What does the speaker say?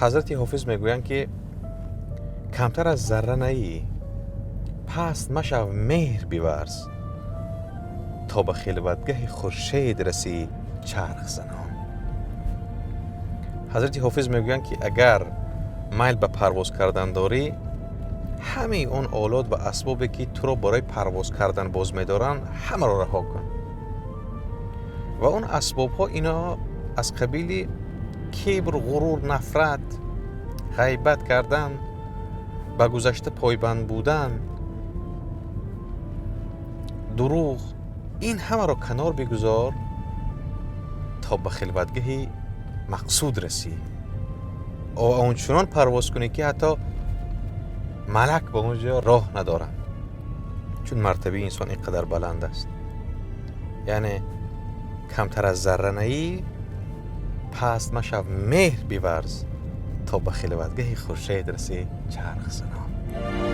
حضرت حافظ میگویند که کمتر از ذره نیی، پست مشو مهر بیورز، تا به خلوتگه خورشید رسی چرخ زنان. حضرت حافظ میگویند که اگر میل به پرواز کردن داری، همه اون آلات و اسبابی که تو رو برای پرواز کردن باز می‌دارن همه را رها کن. و اون اسباب ها اینا از قبیل کبر، غرور، نفرت، غیبت کردن، به گذشته پایبند بودن، دروغ، این همه را کنار بگذار تا به خلوتگه مقصود رسی. اونچنان پرواز کنی که حتی ملک به اونجا راه ندارن، چون مرتبه انسان اینقدر بلند است. یعنی کمتر از ذره نیی، پست مشو مهر بیورز، تا به خلوتگه خورشید رسی چرخ زنان.